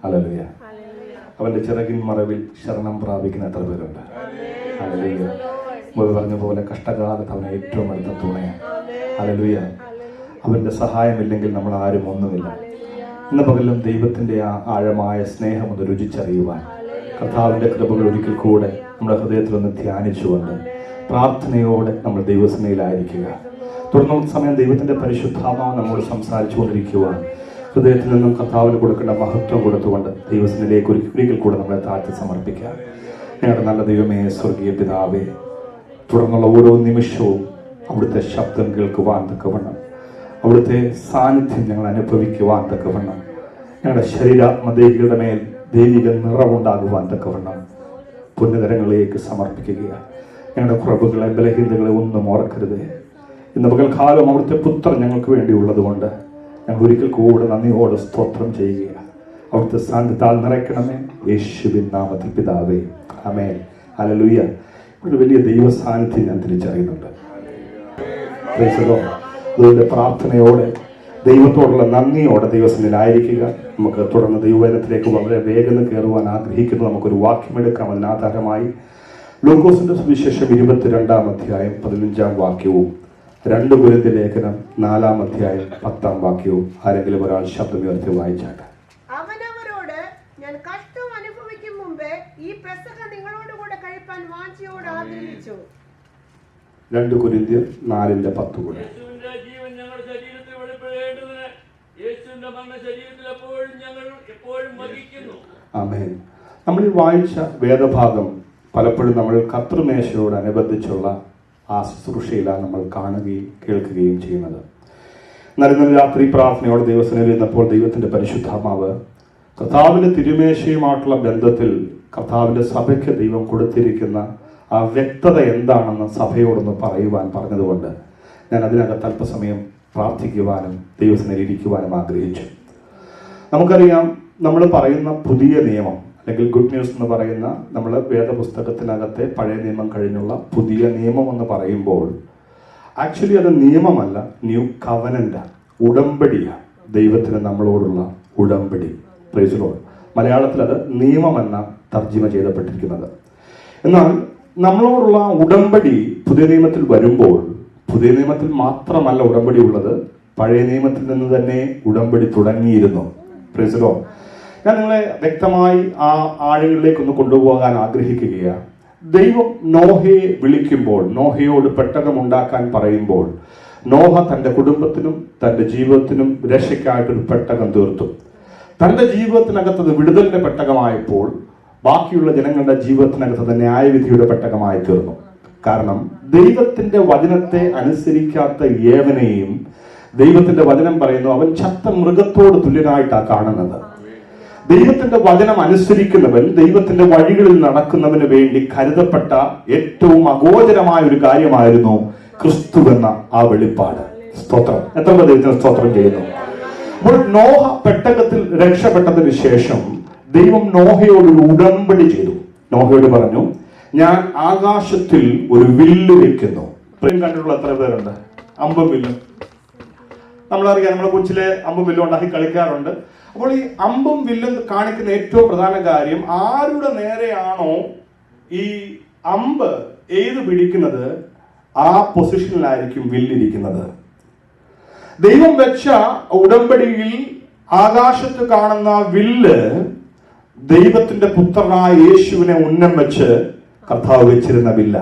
Hallelujah. അവന്റെ ചിറകിൻ മറവിൽ ശരണം പ്രാപിക്കുന്ന എത്ര പേരുണ്ട്? ഹല്ലേലൂയ. മുമ്പ് പറഞ്ഞ പോലെ കഷ്ടകാലത്ത് അവൻ ഏറ്റവും അടുത്ത തുണയാണ്. ഹല്ലേലൂയ. അവന്റെ സഹായമില്ലെങ്കിൽ നമ്മൾ ആരും ഒന്നുമില്ല. ഇന്ന് പകലും ദൈവത്തിന്റെ ആ ആഴമായ സ്നേഹം ഒന്ന് രുചിച്ചറിയുവാൻ കർത്താവിന്റെ കൃപകൾ ഒരിക്കൽ കൂടെ നമ്മുടെ ഹൃദയത്തിൽ ഒന്ന് ധ്യാനിച്ചുകൊണ്ട് പ്രാർത്ഥനയോടെ നമ്മൾ ദൈവസേനയിലായിരിക്കുക. തുടർന്നുള്ള സമയം ദൈവത്തിന്റെ പരിശുദ്ധാത്മാവ് നമ്മോട് സംസാരിച്ചുകൊണ്ടിരിക്കുവാൻ ഹൃദയത്തിൽ നിന്നും കർത്താവിന് കൊടുക്കേണ്ട മഹത്വം കൊടുത്തുകൊണ്ട് ദൈവസേനയിലേക്ക് ഒരിക്കൽ കൂടെ നമ്മളെ താഴ്ത്തി സമർപ്പിക്കാം. ഞങ്ങളുടെ നല്ല ദൈവമേ, സ്വർഗീയ പിതാവേ, തുടർന്നുള്ള ഓരോ നിമിഷവും അവിടുത്തെ ശബ്ദം കേൾക്കുവാൻ തക്കവണ്ണം, അവിടുത്തെ സാന്നിധ്യം ഞങ്ങൾ അനുഭവിക്കുവാൻ തക്കവണ്ണം, ഞങ്ങളുടെ ശരീരാത്മദേഹികളുടെ മേൽ ദൈവിക നിറവുണ്ടാകുവാൻ തക്കവണ്ണം പുണ്യതരങ്ങളിലേക്ക് സമർപ്പിക്കുകയാണ്. ഞങ്ങളുടെ കുറവുകളെ ബലഹീനതകളെ ഒന്നും ഓർക്കരുത്. ഇന്ന് പകൽക്കാലം അവിടുത്തെ പുത്രൻ ഞങ്ങൾക്ക് വേണ്ടിയുള്ളത് കൊണ്ട് ഞങ്ങൾ ഒരിക്കൽ കൂടെ നന്ദിയോടെ സ്തോത്രം ചെയ്യുകയാണ്. അവിടുത്തെ സാന്നിധ്യത്താൽ നിറയ്ക്കണമേ, യേശുവിൻ നാമത്തിൽ പിതാവേ, ആമേൻ. ഹല്ലേലൂയ. ഒരു വലിയ ദൈവ സാന്നിധ്യം ഞാൻ തിരിച്ചറിയുന്നുണ്ട്. അതുകൊണ്ട് പ്രാർത്ഥനയോടെ ദൈവത്തോടുള്ള നന്ദിയോടെ ദൈവസന്നിധിയിലായിരിക്കുക. നമുക്ക് തുടർന്ന് ദൈവവചനത്തിലേക്ക് വളരെ വേഗം കയറുവാൻ ആഗ്രഹിക്കുന്നു. നമുക്കൊരു വാക്യമെടുക്കാം. അതിനാധാരമായി ലൂക്കോസിന്റെ സുവിശേഷം 22-ാം അധ്യായം 15-ാം വാക്യവും 2 കൊരിന്ത്യർ ലേഖനം 4-ാം അധ്യായം 10-ാം വാക്യവും ആരെങ്കിലും ഒരാൾ ശബ്ദമുയർത്തി വായിച്ചാട്ടെ. അവനവരോട്, ഞാൻ കഷ്ടം അനുഭവിക്കും മുമ്പേ ഈ പെസഹ നിങ്ങളോട് കൂടെ കഴിപ്പാൻ വാഞ്ചയോട് ആഗ്രഹിച്ചു. 2 കൊരിന്ത്യർ 4:10 കൂടെ. ആമേൻ. നമ്മൾ ഈ വായിച്ച വേദഭാഗം പലപ്പോഴും നമ്മൾ കർത്തൃമേശയോടനുബന്ധിച്ചുള്ള ആ ശുശ്രൂഷയിലാണ് നമ്മൾ കാണുകയും കേൾക്കുകയും ചെയ്യുന്നത്. എന്നാൽ ഇന്നലെ രാത്രി പ്രാർത്ഥനയോടെ ദൈവസേനയിൽ ഇരുന്നപ്പോൾ ദൈവത്തിന്റെ പരിശുദ്ധാത്മാവ് കർത്താവിന്റെ തിരുമേശയുമായിട്ടുള്ള ബന്ധത്തിൽ കർത്താവിന്റെ സഭയ്ക്ക് ദൈവം കൊടുത്തിരിക്കുന്ന ആ വ്യക്തത എന്താണെന്ന് സഭയോടൊന്ന് പറയുവാൻ പറഞ്ഞതുകൊണ്ട് ഞാൻ അതിനകത്ത് അല്പസമയം പ്രാർത്ഥിക്കുവാനും ദൈവസേനയിൽ ഇരിക്കുവാനും ആഗ്രഹിച്ചു. നമുക്കറിയാം, നമ്മൾ പറയുന്ന പുതിയ നിയമം അല്ലെങ്കിൽ ഗുഡ് ന്യൂസ് എന്ന് പറയുന്ന നമ്മൾ വേദപുസ്തകത്തിനകത്തെ പഴയ നിയമം കഴിഞ്ഞുള്ള പുതിയ നിയമം എന്ന് പറയുമ്പോൾ ആക്ച്വലി അത് നിയമമല്ല, ന്യൂ കവനന്റ്, ഉടമ്പടിയാണ്. ദൈവത്തിന് നമ്മളോടുള്ള ഉടമ്പടി. Praise the Lord. മലയാളത്തിൽ അത് നിയമമെന്ന തർജ്ജിമ ചെയ്യപ്പെട്ടിരിക്കുന്നത്. എന്നാൽ നമ്മളോടുള്ള ഉടമ്പടി പുതിയ നിയമത്തിൽ വരുമ്പോൾ പുതിയ നിയമത്തിൽ മാത്രമല്ല ഉടമ്പടി ഉള്ളത്, പഴയ നിയമത്തിൽ നിന്ന് തന്നെ ഉടമ്പടി തുടങ്ങിയിരുന്നു. Praise the Lord. ഞാൻ നിങ്ങളെ വ്യക്തമായി ആ ആഴങ്ങളിലേക്കൊന്ന് കൊണ്ടുപോകാൻ ആഗ്രഹിക്കുകയാണ്. ദൈവം നോഹയെ വിളിക്കുമ്പോൾ, നോഹയോട് പെട്ടകം ഉണ്ടാക്കാൻ പറയുമ്പോൾ, നോഹ തൻ്റെ കുടുംബത്തിനും തൻ്റെ ജീവിതത്തിനും രക്ഷയ്ക്കായിട്ടൊരു പെട്ടകം തീർത്തു. തൻ്റെ ജീവിതത്തിനകത്തത് വിടുതലിന്റെ പെട്ടകമായപ്പോൾ ബാക്കിയുള്ള ജനങ്ങളുടെ ജീവിതത്തിനകത്തത് ന്യായവിധിയുടെ പെട്ടകമായി തീർന്നു. കാരണം ദൈവത്തിന്റെ വചനത്തെ അനുസരിക്കാത്ത ഏവനെയും ദൈവത്തിന്റെ വചനം പറയുന്നു, അവൻ ചത്ത മൃഗത്തോട് തുല്യനായിട്ടാണ് കാണുന്നത്. ദൈവത്തിന്റെ വചനം അനുസരിക്കുന്നവൻ, ദൈവത്തിന്റെ വഴികളിൽ നടക്കുന്നവന് വേണ്ടി കരുതപ്പെട്ട ഏറ്റവും അഗോചരമായ ഒരു കാര്യമായിരുന്നു ക്രിസ്തു എന്ന ആ വെളിപ്പാട്. സ്തോത്രം. എത്ര ദൈവത്തിന് സ്തോത്രം ചെയ്യുന്നു. അപ്പോൾ നോഹ പെട്ടകത്തിൽ രക്ഷപ്പെട്ടതിന് ശേഷം ദൈവം നോഹയോട് ഒരു ഉടമ്പടി ചെയ്തു. നോഹയോട് പറഞ്ഞു, ഞാൻ ആകാശത്തിൽ ഒരു വില്ല് വെക്കുന്നു. പ്രേം കണ്ടിട്ടുള്ള എത്ര പേരുണ്ട്? അമ്പും വില്ലും. നമ്മളറിയാം, നമ്മളെ കൊച്ചിലെ അമ്പും വില്ലും ഉണ്ടാക്കി കളിക്കാറുണ്ട്. അപ്പോൾ ഈ അമ്പും വില്ലും കാണിക്കുന്ന ഏറ്റവും പ്രധാന കാര്യം, ആരുടെ നേരെയാണോ ഈ അമ്പ് എയ്ത് പിടിക്കുന്നത് ആ പൊസിഷനിലായിരിക്കും വില്ലിരിക്കുന്നത്. ദൈവം വെച്ച ഉടമ്പടിയിൽ ആകാശത്ത് കാണുന്ന വില്ല് ദൈവത്തിന്റെ പുത്രനായ യേശുവിനെ ഉന്നം വെച്ച് കർത്താവ് വെച്ചിരുന്ന വില്ല.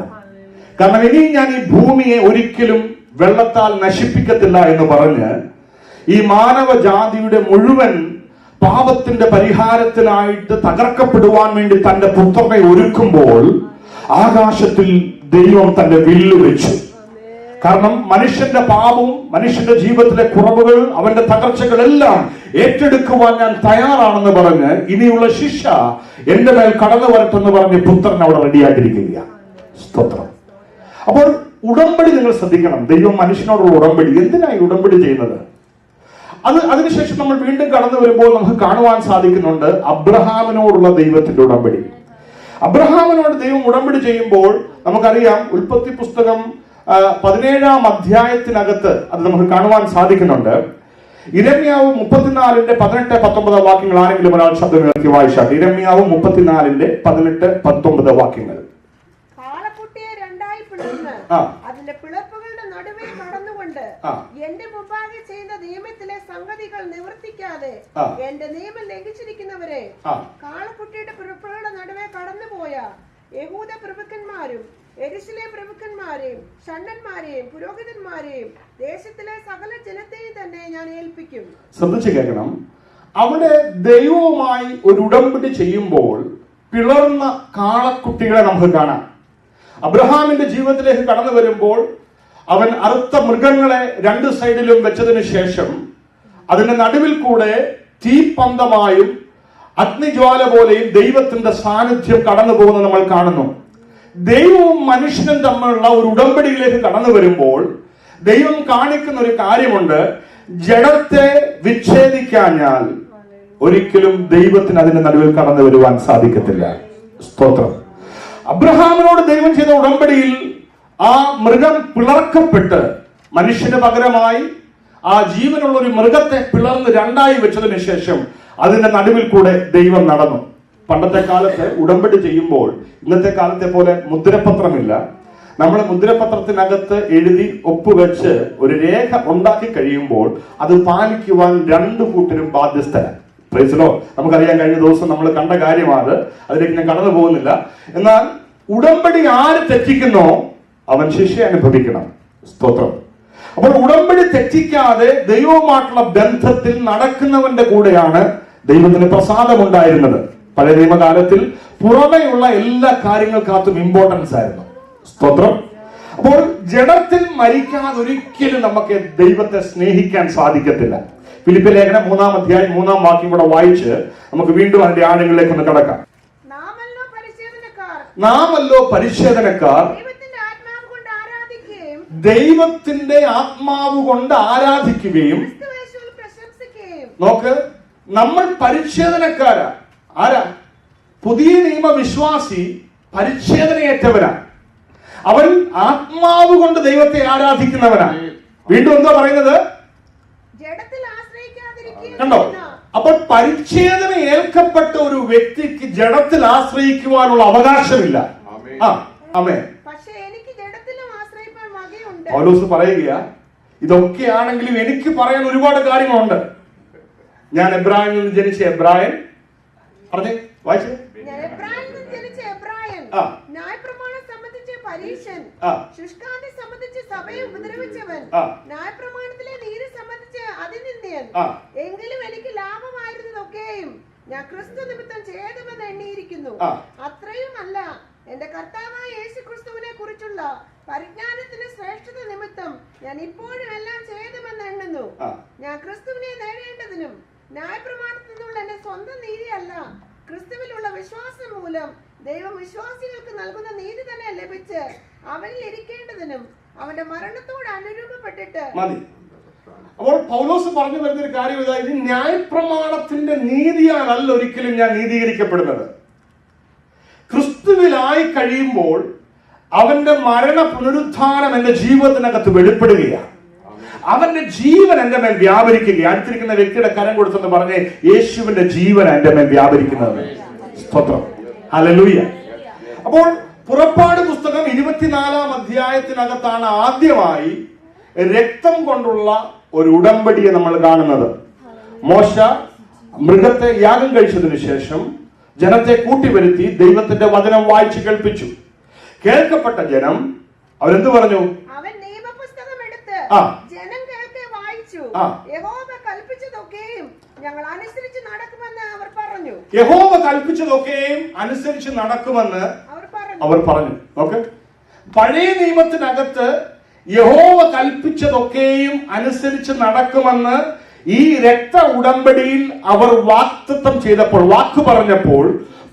കാരണം ഇനി ഞാൻ ഈ ഭൂമിയെ ഒരിക്കലും വെള്ളത്താൽ നശിപ്പിക്കത്തില്ല എന്ന് പറഞ്ഞ് ഈ മാനവജാതിയുടെ മുഴുവൻ പാപത്തിന്റെ പരിഹാരത്തിനായിട്ട് തകർക്കപ്പെടുവാൻ വേണ്ടി തന്റെ പുത്രനെ ഒരുക്കുമ്പോൾ ആകാശത്തിൽ ദൈവം തന്റെ വില്ല് വെച്ചു. കാരണം മനുഷ്യന്റെ പാപവും മനുഷ്യന്റെ ജീവിതത്തിലെ കുറവുകൾ, അവന്റെ തകർച്ചകളെല്ലാം ഏറ്റെടുക്കുവാൻ ഞാൻ തയ്യാറാണെന്ന് പറഞ്ഞ് ഇനിയുള്ള ശിക്ഷ എന്റെ മേൽ കടന്നു വരട്ടെന്ന് പറഞ്ഞ് പുത്രൻ അവിടെ റെഡിയായിട്ടിരിക്കുകയാണ്. സ്തോത്രം. അപ്പോൾ ഉടമ്പടി നിങ്ങൾ ശ്രദ്ധിക്കണം. ദൈവം മനുഷ്യനോടുള്ള ഉടമ്പടി. എന്തിനായി ഉടമ്പടി ചെയ്യുന്നത്? അതിനുശേഷം നമ്മൾ വീണ്ടും കടന്നു വരുമ്പോൾ നമുക്ക് കാണുവാൻ സാധിക്കുന്നുണ്ട് അബ്രഹാമിനോടുള്ള ദൈവത്തിന്റെ ഉടമ്പടി. അബ്രഹാമിനോട് ദൈവം ഉടമ്പടി ചെയ്യുമ്പോൾ നമുക്കറിയാം, ഉൽപ്പത്തി പുസ്തകം 17-ാം അധ്യായത്തിനകത്ത് അത് നമുക്ക് കാണുവാൻ സാധിക്കുന്നുണ്ട്. യിരെമ്യാവ് 34:18-19 വാക്യങ്ങൾ ആരെങ്കിലും ഒരാൾ ശബ്ദം ഉയർത്തി വായിച്ചാൽ. യിരെമ്യാവ് 34:18-19 വാക്യങ്ങൾ. കാളക്കുട്ടിയെ രണ്ടായി പിളർന്ന് അതിന്റെ പിളർപ്പുകളുടെ നടുവേ കടന്നുകൊണ്ട് എന്റെ മുമ്പാകെ ചെയ്ത നിയമത്തിലെ സംഗതികൾ നിവർത്തിക്കാതെ എന്റെ നിയമം ലംഘിച്ചിരിക്കുന്നവരെ, കാളക്കുട്ടിയുടെ പിളർപ്പുകളുടെ നടുവേ കടന്നുപോയ യഹൂദ പ്രഭുക്കന്മാരും യെരൂശലേം പ്രഭുക്കന്മാരെയും ഷണ്ഡന്മാരെയും പുരോഹിതന്മാരെയും ദേശത്തിലെ സകല ജനത്തെയും തന്നെ ഞാൻ ഏൽപ്പിക്കും. ശ്രദ്ധിച്ചു കേൾക്കണം. അവിടെ ദൈവവുമായി ഒരു ഉടമ്പടി ചെയ്യുമ്പോൾ പിളർന്ന കാളക്കുട്ടികളെ നമുക്ക് കാണാം. അബ്രഹാമിന്റെ ജീവിതത്തിലേക്ക് കടന്നു വരുമ്പോൾ അവൻ അറുത്ത മൃഗങ്ങളെ രണ്ട് സൈഡിലും വെച്ചതിന് ശേഷം അതിന്റെ നടുവിൽ കൂടെ തീപ്പന്തമായും അഗ്നിജ്വാല പോലെയും ദൈവത്തിന്റെ സാന്നിധ്യം കടന്നു പോകുന്നത് നമ്മൾ കാണുന്നു. ദൈവവും മനുഷ്യനും തമ്മിലുള്ള ഒരു ഉടമ്പടിയിലേക്ക് കടന്നു വരുമ്പോൾ ദൈവം കാണിക്കുന്ന ഒരു കാര്യമുണ്ട്. ജഡത്തെ വിച്ഛേദിക്കാഞ്ഞാൽ ഒരിക്കലും ദൈവത്തിന് അതിന്റെ നടുവിൽ കടന്നു വരുവാൻ സാധിക്കത്തില്ല. സ്തോത്രം. അബ്രഹാമിനോട് ദൈവം ചെയ്ത ഉടമ്പടിയിൽ ആ മൃഗം പിളർക്കപ്പെട്ട് മനുഷ്യന് പകരമായി ആ ജീവനുള്ള ഒരു മൃഗത്തെ പിളർന്ന് രണ്ടായി വെച്ചതിന് ശേഷം അതിന്റെ നടുവിൽ കൂടെ ദൈവം നടന്നു. പണ്ടത്തെ കാലത്ത് ഉടമ്പടി ചെയ്യുമ്പോൾ ഇന്നത്തെ കാലത്തെ പോലെ മുദ്രപത്രമില്ല. നമ്മൾ മുദ്രപത്രത്തിനകത്ത് എഴുതി ഒപ്പുവെച്ച് ഒരു രേഖ ഉണ്ടാക്കി കഴിയുമ്പോൾ അത് പാലിക്കുവാൻ രണ്ടു കൂട്ടരും ബാധ്യസ്ഥരാണ്. പ്രൈസിലോ, നമുക്കറിയാൻ കഴിഞ്ഞ ദിവസം നമ്മൾ കണ്ട കാര്യമാണ്, അതിലേക്ക് ഞാൻ കടന്നു പോകുന്നില്ല. എന്നാൽ ഉടമ്പടി ആര് തെറ്റിക്കുന്നോ അവൻ ശിക്ഷ അനുഭവിക്കണം. സ്തോത്രം. അപ്പോൾ ഉടമ്പടി തെറ്റിക്കാതെ ദൈവവുമായിട്ടുള്ള ബന്ധത്തിൽ നടക്കുന്നവന്റെ കൂടെയാണ് ദൈവത്തിന് പ്രസാദമുണ്ടായിരുന്നത്. പഴയ നിയമകാലത്തിൽ പുറമെയുള്ള എല്ലാ കാര്യങ്ങൾക്കകത്തും ഇമ്പോർട്ടൻസ് ആയിരുന്നു. സ്തോത്രം. അപ്പോൾ ജഡത്തിൽ മരിക്കാതെ ഒരിക്കലും നമുക്ക് ദൈവത്തെ സ്നേഹിക്കാൻ സാധിക്കത്തില്ല. ഫിലിപ്പി ലേഖനം 3-ാം അധ്യായം 3-ാം വാക്യം കൂടെ വായിച്ച് നമുക്ക് വീണ്ടും അതിന്റെ ആഴങ്ങളിലേക്ക് ഒന്ന് കടക്കാം. നാമല്ലോ പരിച്ഛേദനക്കാർ ദൈവത്തിന്റെ ആത്മാവ് കൊണ്ട് ആരാധിക്കുകയും. നോക്ക്, നമ്മൾ പരിച്ഛേദനക്കാരാ. ആരാ? പുതിയ നിയമ വിശ്വാസി പരിച്ഛേദനയേറ്റവരാ. അവൻ ആത്മാവ് കൊണ്ട് ദൈവത്തെ ആരാധിക്കുന്നവനാണ്. വീണ്ടും എന്താ പറയുന്നത്? കണ്ടോ? അപ്പോൾ പരിച്ഛേദന ഏൽക്കപ്പെട്ട ഒരു വ്യക്തിക്ക് ജഡത്തിൽ ആശ്രയിക്കുവാനുള്ള അവകാശമില്ല. ആമേൻ. പൗലോസ് പറയുക, ഇതൊക്കെയാണെങ്കിലും എനിക്ക് പറയാൻ ഒരുപാട് കാര്യങ്ങളുണ്ട്. ഞാൻ എബ്രായനിൽ നിന്ന് ജനിച്ച എബ്രായൻ. പറഞ്ഞേ, വായിച്ചേ. ന്യായപ്രമാണം സംബന്ധിച്ച് പരീശൻ, ശുഷ്കാന്തി സംബന്ധിച്ച് സഭയെ ഉപദ്രവിച്ചവൻ, ന്യായപ്രമാണത്തിലെ നീതി സംബന്ധിച്ച് അതിനിന്ദയൻ. എങ്കിലും എനിക്ക് ലാഭമായിരുന്നതൊക്കെയും ഞാൻ ക്രിസ്തു നിമിത്തം ചെയ്തമെന്ന് എണ്ണിയിരിക്കുന്നു. അത്രയുമല്ല, എന്റെ കർത്താവായ യേശു ക്രിസ്തുവിനെ കുറിച്ചുള്ള പരിജ്ഞാനത്തിന്റെ ശ്രേഷ്ഠത നിമിത്തം ഞാൻ ഇപ്പോഴും എല്ലാം ചെയ്തുമെന്ന് എണ്ണുന്നു. ഞാൻ ക്രിസ്തുവിനെ നേടേണ്ടതിനും ന്യായപ്രമാണത്തിൽ നിന്നുള്ള എന്റെ സ്വന്തം നീതിയല്ല, ക്രിസ്തുവിലുള്ള വിശ്വാസം മൂലം ദൈവം വിശ്വാസികൾക്ക് നൽകുന്ന നീതി തന്നെ ലഭിച്ച് അവനിൽ ഇരിക്കേണ്ടതിനും അവന്റെ മരണത്തോട് അനുരൂപപ്പെട്ടിട്ട് മതി. അപ്പോൾ പൗലോസ് പറഞ്ഞു വരുന്ന ഒരു കാര്യം ഇതാ, ഇത് ന്യായപ്രമാണത്തിന്റെ നീതിയാണല്ല ഒരിക്കലും ഞാൻ നീതീകരിക്കപ്പെടുന്നത്. ക്രിസ്തുവിലായി കഴിയുമ്പോൾ അവന്റെ മരണ പുനരുത്ഥാനം എന്റെ ജീവിതത്തിനകത്ത് വെളിപ്പെടുകയാണ്. അവന്റെ ജീവൻ എന്റെ മേൽ വ്യാപരിക്കുകയാണ്. അടുത്തിരിക്കുന്ന വ്യക്തിയുടെ കരം കൊടുത്തെന്ന് പറഞ്ഞ്, യേശുവിന്റെ ജീവൻ എന്റെ മേൽ വ്യാപരിക്കുന്നത്. സ്തോത്രം. ഹല്ലേലൂയ. അപ്പോൾ പുറപ്പാട് പുസ്തകം 24-ാം അധ്യായത്തിനകത്താണ് ആദ്യമായി രക്തം കൊണ്ടുള്ള ഒരു ഉടമ്പടിയെ നമ്മൾ കാണുന്നത്. മോശ മൃഗത്തെ യാഗം കഴിച്ചതിന് ശേഷം ജനത്തെ കൂട്ടിവരുത്തി ദൈവത്തിന്റെ വചനം വായിച്ചു കേൾപ്പിച്ചു. കേൾക്കപ്പെട്ട ജനം അവരെന്ത് പറഞ്ഞു? അവൻ നിയമപുസ്തകം എടുത്ത് ജനം കേൾക്കെ വായിച്ചു. യഹോവ കൽപ്പിച്ചതൊക്കെയും ഞങ്ങൾ അനുസരിച്ച് നടക്കുമെന്ന് അവർ പറഞ്ഞു. യഹോവ കൽപ്പിച്ചതൊക്കെയും അനുസരിച്ച് നടക്കുമെന്ന് അവർ പറഞ്ഞു. ഓക്കെ, പഴയ നിയമത്തിനകത്ത് യഹോവ കൽപ്പിച്ചതൊക്കെയും അനുസരിച്ച് നടക്കുമെന്ന് ഈ രക്ത ഉടമ്പടിയിൽ അവർ വാക്തത്വം ചെയ്തപ്പോൾ, വാക്ക് പറഞ്ഞപ്പോൾ,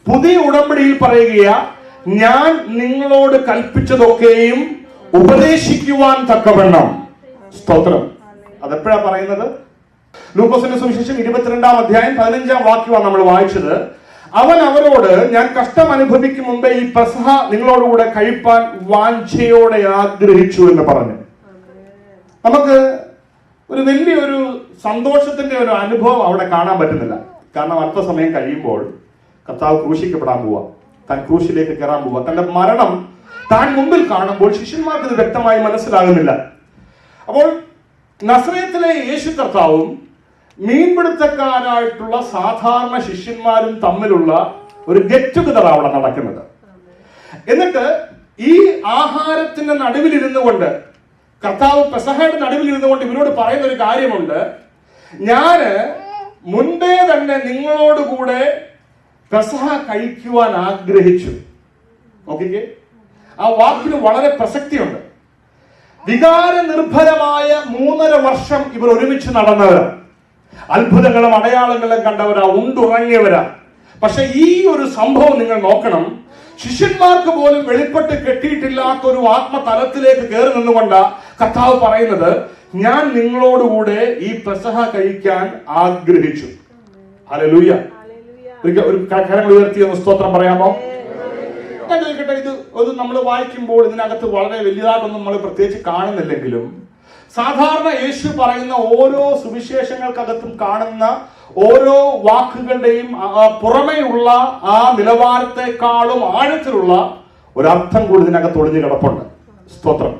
പുതിയ ഉടമ്പടിയിൽ പറയുക, ഞാൻ നിങ്ങളോട് കൽപ്പിച്ചതൊക്കെയും ഉപദേശിക്കുവാൻ തക്കവണ്ണം. സ്തോത്രം. അതെപ്പോഴാ പറയുന്നത്? ലൂക്കോസിന്റെ സുവിശേഷം 22-ാം അധ്യായം 15-ാം വാക്യമാണ് നമ്മൾ വായിച്ചത്. അവൻ അവരോട്, ഞാൻ കഷ്ടം അനുഭവിക്കും മുമ്പേ ഈ പെസഹ നിങ്ങളോടുകൂടെ കഴിപ്പാൻ വാഞ്ചയോടെ ആഗ്രഹിച്ചു എന്ന് പറഞ്ഞു. നമുക്ക് ഒരു വലിയൊരു സന്തോഷത്തിന്റെ ഒരു അനുഭവം അവിടെ കാണാൻ പറ്റുന്നില്ല. കാരണം അല്പസമയം കഴിയുമ്പോൾ കർത്താവ് ക്രൂശിക്കപ്പെടാൻ പോവാ, താൻ ക്രൂശിലേക്ക് കയറാൻ പോവാ. തന്റെ മരണം താൻ മുമ്പിൽ കാണുമ്പോൾ ശിഷ്യന്മാർക്ക് ഇത് വ്യക്തമായി മനസ്സിലാകുന്നില്ല. അപ്പോൾ നസറേത്തിലെ യേശു കർത്താവും മീൻപിടുത്തക്കാരായിട്ടുള്ള സാധാരണ ശിഷ്യന്മാരും തമ്മിലുള്ള ഒരു ഗെറ്റ് ടുഗദർ അവിടെ നടക്കുന്നത്. എന്നിട്ട് ഈ ആഹാരത്തിന്റെ നടുവിലിരുന്നു കൊണ്ട് കർത്താവ് പെസഹയുടെ നടുവിലിരുന്നു കൊണ്ട് ഇവരോട് പറയുന്ന ഒരു കാര്യമുണ്ട്. ഞാന് മുൻപേ തന്നെ നിങ്ങളോടുകൂടെ പെസഹ കഴിക്കുവാൻ ആഗ്രഹിച്ചു. നോക്കിക്കേ, ആ വാക്കിന് വളരെ പ്രസക്തിയുണ്ട്. വികാര നിർഭരമായ 3.5 വർഷം ഇവർ ഒരുമിച്ച് നടന്നവരാ, അത്ഭുതങ്ങളും അടയാളങ്ങളും കണ്ടവരാ, ഉണ്ടുറങ്ങിയവരാ. പക്ഷെ ഈ ഒരു സംഭവം നിങ്ങൾ നോക്കണം. ശിഷ്യന്മാർക്ക് പോലും വെളിപ്പെട്ട് കെട്ടിയിട്ടില്ലാത്ത ഒരു ആത്മതലത്തിലേക്ക് കയറി നിന്നുകൊണ്ട് കർത്താവ് പറയുന്നത്, ഞാൻ നിങ്ങളോടുകൂടെ ഈ പെസഹ കഴിക്കാൻ ആഗ്രഹിച്ചു. ഹല്ലേലൂയ. ഒരു കരങ്ങൾ ഉയർത്തി ഒന്ന് സ്തോത്രം പറയാമോ? ഞാൻ ചോദിക്കട്ടെ, ഇത് നമ്മൾ വായിക്കുമ്പോൾ ഇതിനകത്ത് വളരെ വലിയതായിട്ടൊന്നും നമ്മൾ പ്രത്യേകിച്ച് കാണുന്നില്ലെങ്കിലും സാധാരണ യേശു പറയുന്ന ഓരോ സുവിശേഷങ്ങൾക്കകത്തും കാണുന്ന ഓരോ വാക്കുകളുടെയും പുറമേയുള്ള ആ നിലവാരത്തെക്കാളും ആഴത്തിലുള്ള ഒരർത്ഥം കൂടി ഇതിനകത്ത് ഒളിഞ്ഞു കിടപ്പുണ്ട്. സ്തോത്രം.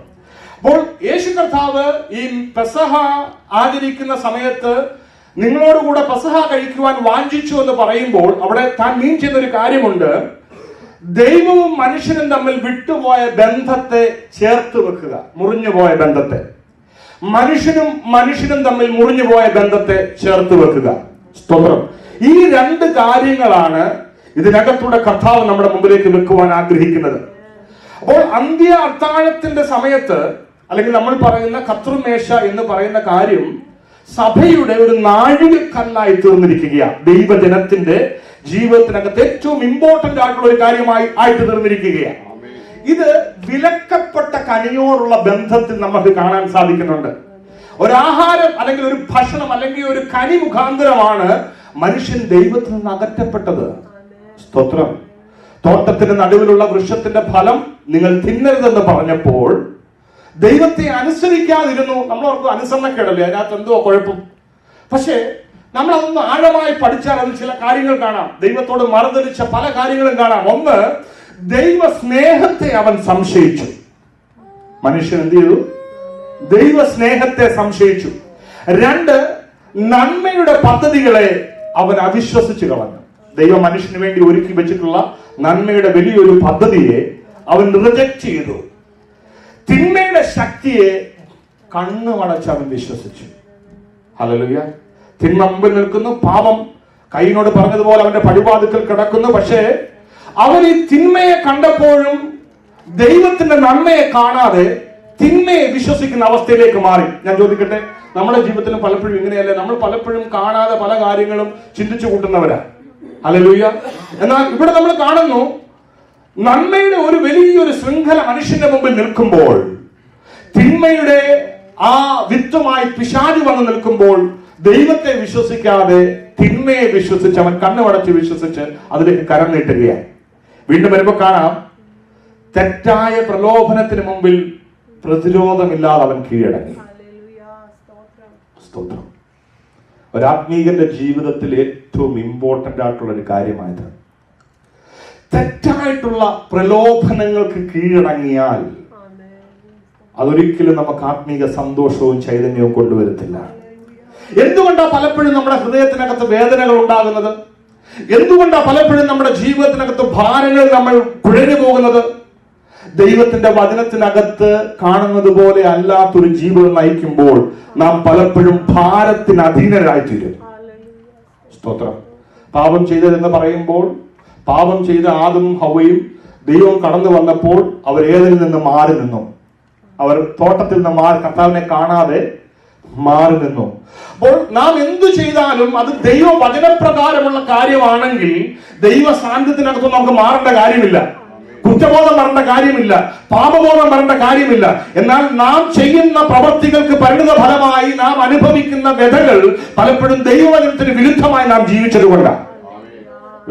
അപ്പോൾ യേശു കർത്താവ് ഈ പെസഹ ആചരിക്കുന്ന സമയത്ത് നിങ്ങളോടുകൂടെ പെസഹ കഴിക്കുവാൻ വാഞ്ചിച്ചു എന്ന് പറയുമ്പോൾ അവിടെ താൻ മീൻ ചെയ്യുന്ന ഒരു കാര്യമുണ്ട്. ദൈവവും മനുഷ്യനും തമ്മിൽ വിട്ടുപോയ ബന്ധത്തെ ചേർത്ത് വെക്കുക. മുറിഞ്ഞുപോയ ബന്ധത്തെ, മനുഷ്യനും തമ്മിൽ മുറിഞ്ഞുപോയ ബന്ധത്തെ ചേർത്ത് വെക്കുക. സ്തോത്രം. ഈ 2 കാര്യങ്ങളാണ് ഇതിനകത്തൂടെ കർത്താവ് നമ്മുടെ മുമ്പിലേക്ക് വെക്കുവാൻ ആഗ്രഹിക്കുന്നത്. അപ്പോൾ അന്ത്യ അത്താഴത്തിന്റെ സമയത്ത്, അല്ലെങ്കിൽ നമ്മൾ പറയുന്ന കർത്തൃമേശ എന്ന് പറയുന്ന കാര്യം സഭയുടെ ഒരു നാഴികക്കല്ലായി തീർന്നിരിക്കുകയാണ്. ദൈവജനത്തിന്റെ ജീവിതത്തിനകത്ത് ഏറ്റവും ഇമ്പോർട്ടന്റ് ആയിട്ടുള്ള ഒരു കാര്യമായി ആയിട്ട് തീർന്നിരിക്കുകയാണ്. ഇത് വിലക്കപ്പെട്ട കനിയോടുള്ള ബന്ധത്തിൽ നമുക്ക് കാണാൻ സാധിക്കുന്നുണ്ട്. ഒരാഹാരം അല്ലെങ്കിൽ ഒരു ഭക്ഷണം അല്ലെങ്കിൽ ഒരു കനി മുഖാന്തരമാണ് മനുഷ്യൻ ദൈവത്തിൽ നിന്ന് അകറ്റപ്പെട്ടത്. സ്തോത്രം. തോട്ടത്തിന്റെ നടുവിലുള്ള വൃക്ഷത്തിന്റെ ഫലം നിങ്ങൾ തിന്നരുതെന്ന് പറഞ്ഞപ്പോൾ ദൈവത്തെ അനുസരിക്കാതിരുന്നു. നമ്മളവർക്ക് അനുസരണക്കേടല്ലേ, അതിനകത്ത് എന്തോ കുഴപ്പം. പക്ഷേ നമ്മൾ അതൊന്ന് ആഴമായി പഠിച്ചാൽ അതിൽ ചില കാര്യങ്ങൾ കാണാം. ദൈവത്തോട് മറുതലിച്ച പല കാര്യങ്ങളും കാണാം. ഒന്ന്, ദൈവ സ്നേഹത്തെ അവൻ സംശയിച്ചു. മനുഷ്യൻ എന്ത് ചെയ്തു? ദൈവ സ്നേഹത്തെ സംശയിച്ചു. 2, നന്മയുടെ പദ്ധതികളെ അവൻ അവിശ്വസിച്ചു കളഞ്ഞു. ദൈവം മനുഷ്യന് വേണ്ടി ഒരുക്കി വെച്ചിട്ടുള്ള നന്മയുടെ വലിയൊരു പദ്ധതിയെ അവൻ റിജക്ട് ചെയ്തു. തിന്മയുടെ ശക്തിയെ കണ്ണുമടച്ച് അവൻ വിശ്വസിച്ചു. ഹല്ലേലൂയ. തിന്മ മുമ്പിൽ നിൽക്കുന്നു, പാപം കൈയിനോട് പറഞ്ഞതുപോലെ അവന്റെ പടിവാതിക്കൽ കിടക്കുന്നു. പക്ഷേ അവൻ ഈ തിന്മയെ കണ്ടപ്പോഴും ദൈവത്തിന്റെ നന്മയെ കാണാതെ തിന്മയെ വിശ്വസിക്കുന്ന അവസ്ഥയിലേക്ക് മാറി. ഞാൻ ചോദിക്കട്ടെ, നമ്മുടെ ജീവിതത്തിലും പലപ്പോഴും ഇങ്ങനെയല്ലേ? നമ്മൾ പലപ്പോഴും കാണാതെ പല കാര്യങ്ങളും ചിന്തിച്ചു കൂട്ടുന്നവരാ. ഹല്ലേലൂയ. എന്നാൽ ഇവിടെ നമ്മൾ കാണുന്നു, നന്മയുടെ ഒരു വലിയൊരു ശൃംഖല മനുഷ്യന്റെ മുമ്പിൽ നിൽക്കുമ്പോൾ, തിന്മയുടെ ആ വിത്തുമായി പിശാച് വന്ന് നിൽക്കുമ്പോൾ ദൈവത്തെ വിശ്വസിക്കാതെ തിന്മയെ വിശ്വസിച്ച് അവൻ കണ്ണുമടച്ച് വിശ്വസിച്ച് അതിലേക്ക് കരം നീട്ടുകയാണ്. വീണ്ടും വരുമ്പോൾ കാണാം, തെറ്റായ പ്രലോഭനത്തിന് മുമ്പിൽ പ്രതിരോധമില്ലാതെ അവൻ കീഴടങ്ങി. സ്തോത്രം. ഒരാത്മീകന്റെ ജീവിതത്തിൽ ഏറ്റവും ഇമ്പോർട്ടന്റ് ആയിട്ടുള്ള ഒരു കാര്യമായത്, തെറ്റായിട്ടുള്ള പ്രലോഭനങ്ങൾക്ക് കീഴടങ്ങിയാൽ അതൊരിക്കലും നമുക്ക് ആത്മീക സന്തോഷവും ചൈതന്യവും കൊണ്ടുവരത്തില്ല. എന്തുകൊണ്ടാണ് പലപ്പോഴും നമ്മുടെ ഹൃദയത്തിനകത്ത് വേദനകൾ ഉണ്ടാകുന്നത്? എന്തുകൊണ്ടാണ് പലപ്പോഴും നമ്മുടെ ജീവിതത്തിനകത്ത് ഭാരങ്ങൾ നമ്മൾ കുഴഞ്ഞു പോകുന്നത്? ദൈവത്തിന്റെ വചനത്തിനകത്ത് കാണുന്നത് പോലെ അല്ലാത്തൊരു ജീവിതം നയിക്കുമ്പോൾ നാം പലപ്പോഴും ഭാരത്തിന് അധീനരായിത്തീരും. സ്തോത്രം. പാപം ചെയ്തതെന്ന് പറയുമ്പോൾ, പാപം ചെയ്ത ആദമും ഹവ്വയും ദൈവം കടന്നു വന്നപ്പോൾ അവർ ഏതിൽ നിന്ന് മാറി നിന്നു? അവർ തോട്ടത്തിൽ നിന്ന് മാറി, കർത്താവിനെ കാണാതെ മാറി നിന്നു. അപ്പോൾ നാം എന്തു ചെയ്താലും അത് ദൈവ വചനപ്രകാരമുള്ള കാര്യമാണെങ്കിൽ ദൈവ സാന്നിധ്യത്തിനകത്ത് നമുക്ക് മാറേണ്ട കാര്യമില്ല, കുറ്റബോധം വരേണ്ട കാര്യമില്ല, പാപബോധം വരേണ്ട കാര്യമില്ല. എന്നാൽ നാം ചെയ്യുന്ന പ്രവൃത്തികൾക്ക് പരിണിത ഫലമായി നാം അനുഭവിക്കുന്ന വ്യഥകൾ പലപ്പോഴും ദൈവവചനത്തിന് വിരുദ്ധമായി നാം ജീവിച്ചത് കൊണ്ടാണ്.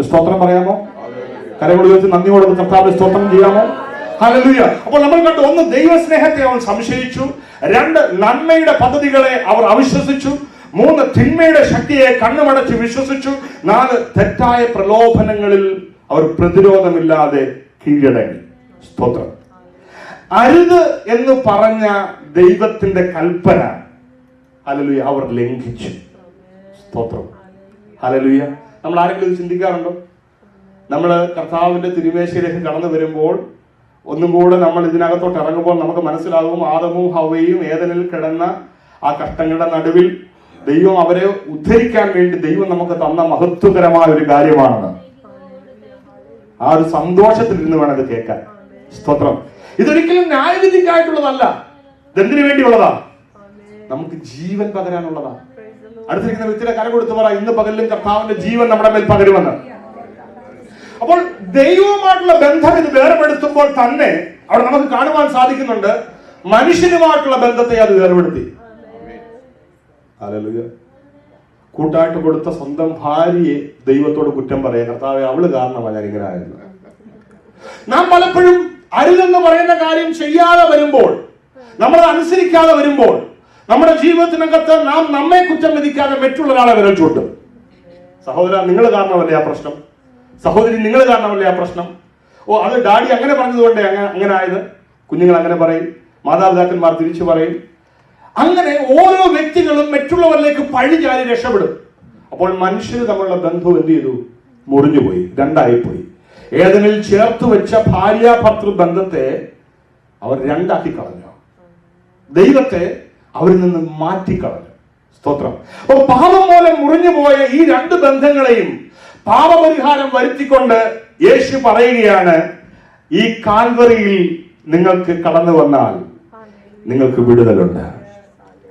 സ്തോത്രം പറയാമോ? കരങ്ങൾ ഉയർത്തി നന്ദിയോടെ കർത്താവിനെ സ്തോത്രം ചെയ്യാമോ? ഹല്ലേലൂയ. അപ്പോൾ നമ്മൾ കണ്ടു, ഒന്ന്, ദൈവസ്നേഹത്തെ അവൻ സംശയിച്ചു. 2, നന്മയുടെ പദ്ധതികളെ അവർ അവിശ്വസിച്ചു. 3 തിന്മയുടെ ശക്തിയെ കണ്ണുമടച്ച് വിശ്വസിച്ചു. 4 തെറ്റായ പ്രലോഭനങ്ങളിൽ അവർ പ്രതിരോധമില്ലാതെ കീഴടങ്ങി. സ്തോത്രം. അരുത് എന്ന് പറഞ്ഞ ദൈവത്തിന്റെ കൽപ്പന ഹല്ലേലൂയ അവർ ലംഘിച്ചു. സ്തോത്രം. ഹല്ലേലൂയ. നമ്മൾ ആരെങ്കിലും ചിന്തിക്കാറുണ്ടോ? നമ്മൾ കർത്താവിന്റെ തിരുമേശയിലേക്ക് കടന്നു വരുമ്പോൾ ഒന്നും കൂടെ നമ്മൾ ഇതിനകത്തോട്ട് ഇറങ്ങുമ്പോൾ നമുക്ക് മനസ്സിലാകും ആദമും ഹവ്വയും ഏദനിൽ കിടന്ന ആ കഷ്ടങ്ങളുടെ നടുവിൽ ദൈവം അവരെ ഉദ്ധരിക്കാൻ വേണ്ടി ദൈവം നമുക്ക് തന്ന മഹത്വകരമായ ഒരു കാര്യമാണെന്ന്. ആ ഒരു സന്തോഷത്തിൽ ഇരുന്ന് വേണം ഇത് കേൾക്കാൻ. സ്തോത്രം. ഇതൊരിക്കലും ന്യായവിധിക്കായിട്ടുള്ളതല്ല. ഇതെന്തിനു വേണ്ടിയുള്ളതാ? നമുക്ക് ജീവൻ പകരാനുള്ളതാ. അടുത്തിരിക്കുന്ന വ്യക്തിയുടെ കരം കൊടുത്തു പറ, ഇന്ന് പകലിലും കർത്താവിന്റെ ജീവൻ നമ്മുടെ മേൽ പകരുമെന്ന്. അപ്പോൾ ദൈവവുമായിട്ടുള്ള ബന്ധം ഇത് വേർപെടുത്തുമ്പോൾ തന്നെ അവിടെ നമുക്ക് കാണുവാൻ സാധിക്കുന്നുണ്ട് മനുഷ്യനുമായിട്ടുള്ള ബന്ധത്തെ അത് വേർപെടുത്തി. ഹല്ലേലൂയ. കൂട്ടായിട്ട് കൊടുത്ത സ്വന്തം ഭാര്യയെ ദൈവത്തോട് കുറ്റം പറയാം. കർത്താവേ, അവള് കാരണമാണ് ഞാൻ ഇങ്ങനെ ആയത്. നാം പലപ്പോഴും അരുതെന്ന് പറയുന്ന കാര്യം ചെയ്യാതെ വരുമ്പോൾ, നമ്മളത് അനുസരിക്കാതെ വരുമ്പോൾ, നമ്മുടെ ജീവിതത്തിനകത്ത് നാം നമ്മെ കുറ്റം വിധിക്കാതെ മറ്റുള്ള ഒരാളെ വിരൽ ചൂണ്ടും. സഹോദര, നിങ്ങൾ കാരണമല്ലേ ആ പ്രശ്നം? സഹോദരി, നിങ്ങൾ കാരണമല്ലേ ആ പ്രശ്നം? ഓ, അത് ഡാഡി അങ്ങനെ പറഞ്ഞതുകൊണ്ടേ അങ്ങനെ ആയത്. കുഞ്ഞുങ്ങൾ അങ്ങനെ പറയും, മാതാപിതാക്കന്മാർ തിരിച്ചു പറയും. അങ്ങനെ ഓരോ വ്യക്തികളും മറ്റുള്ളവരിലേക്ക് പഴിചാരി രക്ഷപ്പെടും. അപ്പോൾ മനുഷ്യർ തമ്മിലുള്ള ബന്ധം എന്ത് ചെയ്തു? മുറിഞ്ഞുപോയി, രണ്ടായിപ്പോയി. ഏതെങ്കിലും ചേർത്ത് വെച്ച ഭാര്യ ഭർത്തൃ ബന്ധത്തെ അവർ രണ്ടാക്കി കളഞ്ഞു. ദൈവത്തെ അവരിൽ നിന്ന് മാറ്റിക്കളഞ്ഞു. സ്തോത്രം. അപ്പൊ പാപം മൂലം മുറിഞ്ഞുപോയ ഈ 2 ബന്ധങ്ങളെയും പാപപരിഹാരം വരുത്തിക്കൊണ്ട് യേശു പറയുകയാണ്, ഈ കാൽവറിയിൽ നിങ്ങൾക്ക് കടന്നു വന്നാൽ നിങ്ങൾക്ക് വിടുതലുണ്ട്.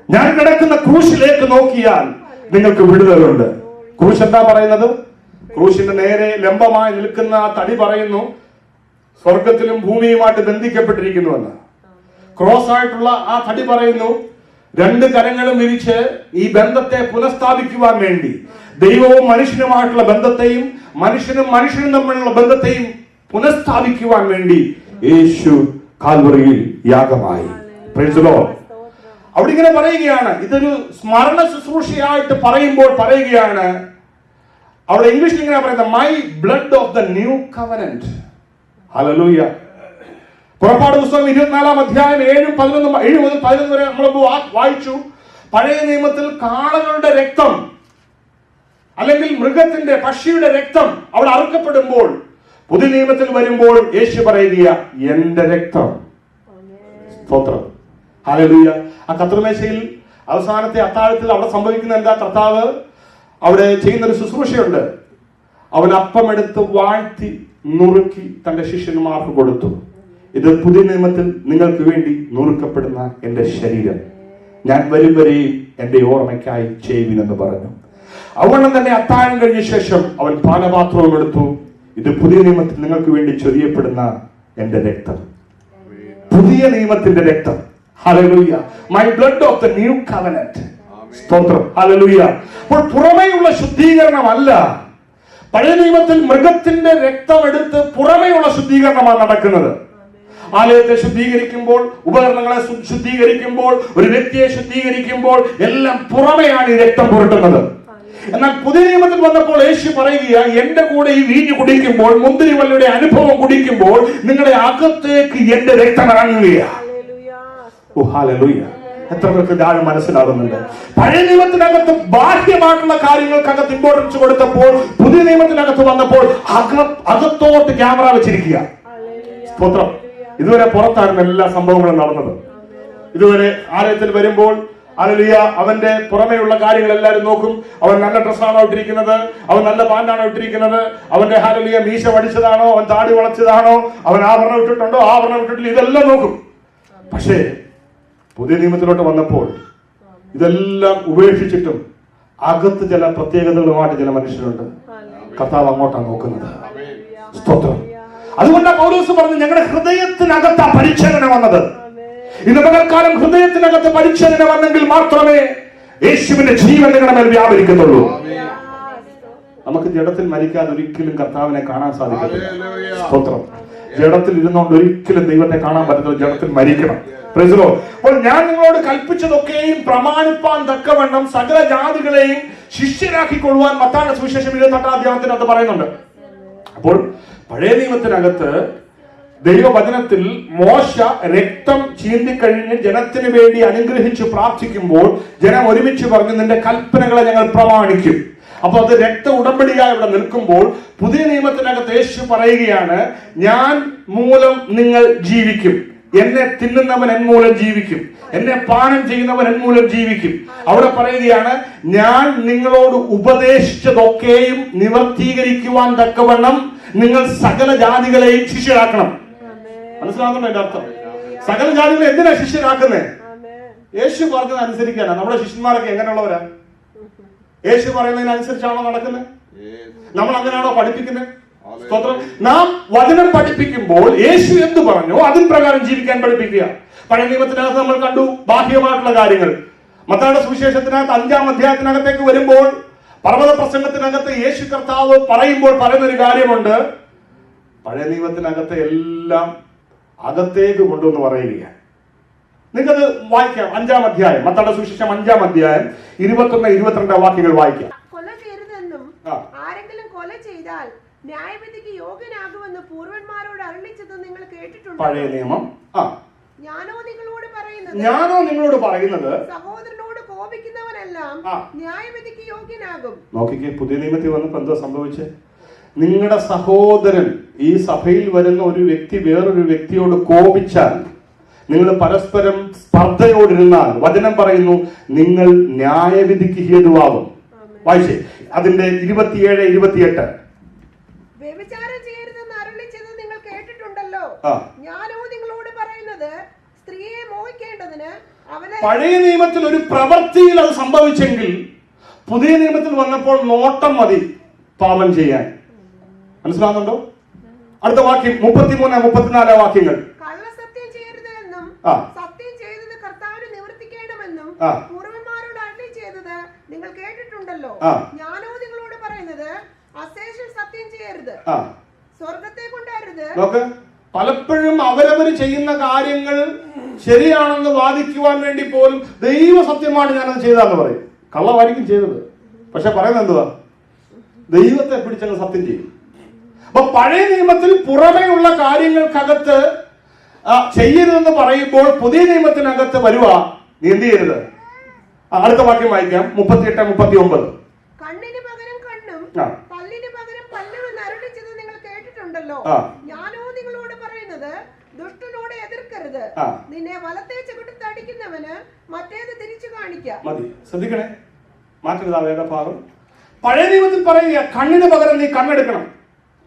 ഞാൻ കിടക്കുന്ന ക്രൂശിലേക്ക് നോക്കിയാൽ നിങ്ങൾക്ക് വിടുതലുണ്ട്. ക്രൂശ് എന്താ പറയുന്നത്? ക്രൂശിന്റെ നേരെ ലംബമായി നിൽക്കുന്ന ആ തടി പറയുന്നു സ്വർഗത്തിലും ഭൂമിയുമായിട്ട് ബന്ധിക്കപ്പെട്ടിരിക്കുന്നുവെന്ന്. ക്രോസ് ആയിട്ടുള്ള ആ തടി പറയുന്നു 2 കരങ്ങളും വിരിച്ച് ഈ ബന്ധത്തെ പുനഃസ്ഥാപിക്കുവാൻ വേണ്ടി, ദൈവവും മനുഷ്യനുമായിട്ടുള്ള ബന്ധത്തെയും മനുഷ്യനും തമ്മിലുള്ള ബന്ധത്തെയും പുനഃസ്ഥാപിക്കുവാൻ വേണ്ടി യേശു കാൽവറിയിൽ യാഗമായി. Praise the Lord. അവിടെ ഇങ്ങനെ പറയുകയാണ്, ഇതൊരു സ്മരണ ശുശ്രൂഷയായിട്ട് പറയുമ്പോൾ പറയുകയാണ്, അവിടെ ഇംഗ്ലീഷിൽ ഇങ്ങനെ പറയുന്നത്, my blood of the new covenant. Hallelujah. പുറപ്പാട് പുസ്തകം 24-ാം അധ്യായം 7 മുതൽ 11 വരെ നമ്മൾ വായിച്ചു. പഴയ നിയമത്തിൽ കാളകളുടെ രക്തം അല്ലെങ്കിൽ മൃഗത്തിന്റെ പക്ഷിയുടെ രക്തം അവിടെ അറുക്കപ്പെടുമ്പോൾ, പുതിയ നിയമത്തിൽ വരുമ്പോൾ യേശു പറയുക, എന്റെ രക്തം. സ്തോത്രം. ഹല്ലേലൂയ. ആ കർത്തൃമേശയിൽ അവസാനത്തെ അത്താഴത്തിൽ അവിടെ സംഭവിക്കുന്ന എന്താ? കർത്താവ് അവിടെ ചെയ്യുന്നൊരു ശുശ്രൂഷയുണ്ട്. അവൻ അപ്പമെടുത്ത് വാഴ്ത്തി നുറുക്കി തന്റെ ശിഷ്യന്മാർക്ക് കൊടുത്തു. ഇത് പുതിയ നിയമത്തിൽ നിങ്ങൾക്ക് വേണ്ടി നുറുക്കപ്പെടുന്ന എന്റെ ശരീരം, ഞാൻ വരും വരെയും എന്റെ ഓർമ്മയ്ക്കായി ചെയ്യുവിനെന്ന് പറഞ്ഞു. അവണ്ണം തന്നെ അത്താഴം കഴിഞ്ഞ ശേഷം അവൻ പാനപാത്രവും എടുത്തു. ഇത് പുതിയ നിയമത്തിൽ നിങ്ങൾക്ക് വേണ്ടി ചൊരിയപ്പെടുന്ന എന്റെ രക്തം, പുതിയ നിയമത്തിന്റെ രക്തം. Hallelujah. My blood of the new covenant. സ്തോത്രം. ഹല്ലേലൂയ. അപ്പോൾ പുറമേയുള്ള ശുദ്ധീകരണമല്ല. പഴയ നിയമത്തിൽ മൃഗത്തിന്റെ രക്തം എടുത്ത് പുറമേയുള്ള ശുദ്ധീകരണമാണ് നടക്കുന്നത്. ആലയത്തെ ശുദ്ധീകരിക്കുമ്പോൾ, ഉപകരണങ്ങളെ ശുദ്ധീകരിക്കുമ്പോൾ, ഒരു വ്യക്തിയെ ശുദ്ധീകരിക്കുമ്പോൾ എല്ലാം പുറമെയാണ് ഈ രക്തം പുരട്ടുന്നത്. എന്നാൽ പുതിയ നിയമത്തിൽ വന്നപ്പോൾ യേശു പറയുക, എന്റെ കൂടെ ഈ വീഞ്ഞ് കുടിക്കുമ്പോൾ, മുന്തിരിവള്ളിയുടെ അനുഭവം കുടിക്കുമ്പോൾ നിങ്ങളുടെ അകത്തേക്ക് എന്റെ രക്തം ഇറങ്ങുകയാണ്. ഓ ഹല്ലേലൂയ. എത്ര പേർക്ക് ഇതാണ് മനസ്സിലാകുന്നുണ്ട്? പഴയ നിയമത്തിനകത്ത് ബാഹ്യമായിട്ടുള്ള കാര്യങ്ങൾക്കകത്ത് ഇമ്പോർട്ടൻസ് കൊടുത്തപ്പോൾ, പുതിയ നിയമത്തിനകത്ത് വന്നപ്പോൾ അകത്തോട്ട് ക്യാമറ വെച്ചിരിക്കുക. സ്തോത്രം. ഇതുവരെ പുറത്തായിരുന്നു എല്ലാ സംഭവങ്ങളും നടന്നത്. ഇതുവരെ ആലയത്തിൽ വരുമ്പോൾ ഹല്ലേലൂയ അവന്റെ പുറമേയുള്ള കാര്യങ്ങൾ എല്ലാവരും നോക്കും. അവൻ നല്ല ഡ്രസ്സാണോ ഇട്ടിരിക്കുന്നത്, അവൻ നല്ല പാന്റാണോ ഇട്ടിരിക്കുന്നത്, അവന്റെ ഹല്ലേലൂയ മീശ വടിച്ചതാണോ, അവൻ താടി വളച്ചതാണോ, അവൻ ആഭരണം ഇട്ടിട്ടുണ്ടോ, ആഭരണം ഇട്ടിട്ടില്ല, ഇതെല്ലാം നോക്കും. പക്ഷേ പുതിയ നിയമത്തിലോട്ട് വന്നപ്പോൾ ഇതെല്ലാം ഉപേക്ഷിച്ചിട്ടും അകത്ത് ചില പ്രത്യേകതകളുമായിട്ട് ചില മനുഷ്യരുണ്ട്. കർത്താവ് അങ്ങോട്ടാണ് നോക്കുന്നത്. സ്തോത്രം. അതുകൊണ്ടാണ് പൗലോസ് പറഞ്ഞു, ഞങ്ങളുടെ ഹൃദയത്തിനകത്താ പരിച്ഛേദന വന്നത്. ഇന്ന് പകൽക്കാലം ഹൃദയത്തിനകത്ത് പരിച്ഛേദന വന്നെങ്കിൽ മാത്രമേ യേശുവിന്റെ ജീവൻ നിങ്ങളുടെ മേൽ വ്യാപരിക്കത്തുള്ളൂ. നമുക്ക് ജഡത്തിൽ മരിക്കാതെ ഒരിക്കലും കർത്താവിനെ കാണാൻ സാധിക്കത്തില്ല. സ്തോത്രം. ജഡത്തിൽ ഇരുന്നുകൊണ്ട് ഒരിക്കലും ദൈവത്തെ കാണാൻ പറ്റത്തില്ല. ജഡത്തിൽ മരിക്കണം. Praise the Lord. അപ്പോൾ ഞാൻ നിങ്ങളോട് കൽപ്പിച്ചതൊക്കെയും പ്രമാണിപ്പാൻ തക്കവണ്ണം സകല ജാതികളെയും ശിഷ്യരാക്കിക്കൊള്ളുവാൻ മത്തായിയുടെ സുവിശേഷം 28-ാം അധ്യായത്തിനകത്ത് പറയുന്നുണ്ട്. അപ്പോൾ പഴയ നിയമത്തിനകത്ത് ദൈവവചനത്തിൽ മോശ രക്തം ചീന്തിക്കഴിഞ്ഞ് ജനത്തിന് വേണ്ടി അനുഗ്രഹിച്ച് പ്രാർത്ഥിക്കുമ്പോൾ ജനം ഒരുമിച്ച് പറഞ്ഞു, നിന്റെ കൽപ്പനകളെ ഞങ്ങൾ പ്രമാണിക്കും. അപ്പൊ അത് രക്ത ഉടമ്പടിയായി ഇവിടെ നിൽക്കുമ്പോൾ പുതിയ നിയമത്തിനകത്ത് യേശു പറയുകയാണ്, ഞാൻ മൂലം നിങ്ങൾ ജീവിക്കും, എന്നെ തിന്നുന്നവൻ എൻ മൂലം ജീവിക്കും, എന്നെ പാനം ചെയ്യുന്നവൻ എൻ മൂലം ജീവിക്കും. അവിടെ പറയുകയാണ്, ഞാൻ നിങ്ങളോട് ഉപദേശിച്ചതൊക്കെയും നിവർത്തീകരിക്കുവാൻ തക്കവണ്ണം നിങ്ങൾ സകല ജാതികളെയും ശിഷ്യരാക്കണം. മനസ്സിലാകുന്നുണ്ടോ എന്റെ അർത്ഥം? സകല ജാതികളെ എന്തിനാ ശിഷ്യരാക്കുന്നത്? യേശു പറഞ്ഞത് അനുസരിക്കാനാ. നമ്മുടെ ശിഷ്യന്മാരൊക്കെ എങ്ങനെയുള്ളവരാ? യേശു പറയുന്നതിനനുസരിച്ചാണോ നടക്കുന്നത്? നമ്മൾ അങ്ങനെയാണോ പഠിപ്പിക്കുന്നത്? സ്തോത്രം. നാം വചനം പഠിപ്പിക്കുമ്പോൾ യേശു എന്ത് പറഞ്ഞു അതിൻ പ്രകാരം ജീവിക്കാൻ പഠിപ്പിക്കുക. പഴയ നിയമത്തിനകത്ത് നമ്മൾ കണ്ടു ബാഹ്യമായിട്ടുള്ള കാര്യങ്ങൾ. മത്തായിയുടെ സുവിശേഷത്തിനകത്ത് 5-ാം അധ്യായത്തിനകത്തേക്ക് വരുമ്പോൾ പർവ്വത പ്രസംഗത്തിനകത്ത് യേശു കർത്താവ് പറയുമ്പോൾ പറയുന്നൊരു കാര്യമുണ്ട്. പഴയ നിയമത്തിനകത്തെ എല്ലാം അകത്തേക്ക് കൊണ്ടുവന്ന് പറയുകയാണ്. നിങ്ങൾക്കത് വായിക്കാം. 5-ാം അധ്യായം, മത്തായിയുടെ സുവിശേഷം 5-ാം അധ്യായം 21-22 വാക്യങ്ങൾ വായിക്കാം. കൊല ചെയ്യരുതെന്നും ആരെങ്കിലും കൊല ചെയ്താൽ ന്യായവിധിക്ക് യോഗ്യനാകുമെന്ന് പൂർവന്മാരോട് അരുളിച്ചത് നിങ്ങൾ കേട്ടിട്ടുണ്ട്. പഴയ നിയമം. ഞാനോ നിങ്ങളോട് പറയുന്നത് സഹോദരനോട് കോപിക്കുന്നവനെല്ലാം ന്യായവിധിക്ക് യോഗ്യനാകും. നോക്കിക്കേ, പുതിയ നിയമത്തിൽ വന്നപ്പോ എന്താ സംഭവിച്ചത്? നിങ്ങളുടെ സഹോദരൻ, ഈ സഭയിൽ വരുന്ന ഒരു വ്യക്തി വേറൊരു വ്യക്തിയോട് കോപിച്ചാൽ, നിങ്ങൾ പരസ്പരം സ്പർദ്ധയോടിരുന്നാൽ, വചനം പറയുന്നു നിങ്ങൾ ന്യായവിധിക്ക് ഹേതുവാകും. വായിച്ചേ അതിന്റെ 27-28. വ്യഭിചാരം ചെയ്യരുതെന്ന് അരുളിച്ചത് നിങ്ങൾ കേട്ടിട്ടുണ്ടല്ലോ. ഞാനോ നിങ്ങളോട് പറയുന്നത് സ്ത്രീയെ മോഹിക്കേണ്ടതിന് അവനെ. പഴയ നിയമത്തിൽ ഒരു പ്രവൃത്തിയിൽ അത് സംഭവിച്ചെങ്കിൽ പുതിയ നിയമത്തിൽ വന്നപ്പോൾ നോട്ടം മതി പാപം ചെയ്യാൻ. മനസ്സിലാകുന്നുണ്ടോ? അടുത്ത വാക്യം 33-34 വാക്യങ്ങൾ. കള്ളസത്യം ചെയ്യരുത് എന്നും സത്യം ചെയ്തത് കർത്താവിന് നിവർത്തിക്കണമെന്നും പൂർവന്മാരോട് അരുളി ചെയ്തത് നിങ്ങൾ കേട്ടിട്ടുണ്ടല്ലോ. ഞാനോ നിങ്ങളോട് പറയുന്നത് അശേഷം സത്യം ചെയ്യരുത്, സ്വർഗത്തെ കൊണ്ടരുത്. നോക്ക്, പലപ്പോഴും അവരവര് ചെയ്യുന്ന കാര്യങ്ങൾ ശരിയാണെന്ന് വാദിക്കുവാൻ വേണ്ടി പോലും ദൈവ സത്യമാണ് ഞാനത് ചെയ്താന്ന് പറയും. കള്ളമായിരിക്കും ചെയ്തത്, പക്ഷെ പറയുന്നത് എന്തുവാ? ദൈവത്തെ പിടിച്ചങ്ങ് സത്യം ചെയ്യും. അപ്പൊ പഴയ നിയമത്തിൽ പുറമേയുള്ള കാര്യങ്ങൾക്കകത്ത് ചെയ്യരുതെന്ന് പറയുമ്പോൾ പുതിയ നിയമത്തിനകത്ത് വരുവാ നീ എന്ത് ചെയ്യരുത്. അടുത്ത വാക്യം വായിക്കാം, 38-39. കണ്ണിന് പകരം കണ്ണും പല്ലിന് പകരം പല്ലും എന്ന് അരുളിച്ചത് നിങ്ങൾ കേട്ടിട്ടുണ്ടല്ലോ. ഞാനോ നിങ്ങളോട് പറയുന്നത് ദുഷ്ടനോട് എതിർക്കരുത്, നിന്നെ വലത്തെ ചവിട്ടി അടിക്കുന്നവന് മറ്റേത് തിരിച്ചു കാണിക്കാം. മതി, ശ്രദ്ധിക്കണേ, മാറ്റരുത് ആ വേദഭാഗം. പഴയ നിയമത്തിൽ പറയുക കണ്ണിന് പകരം നീ കണ്ണെടുക്കണം,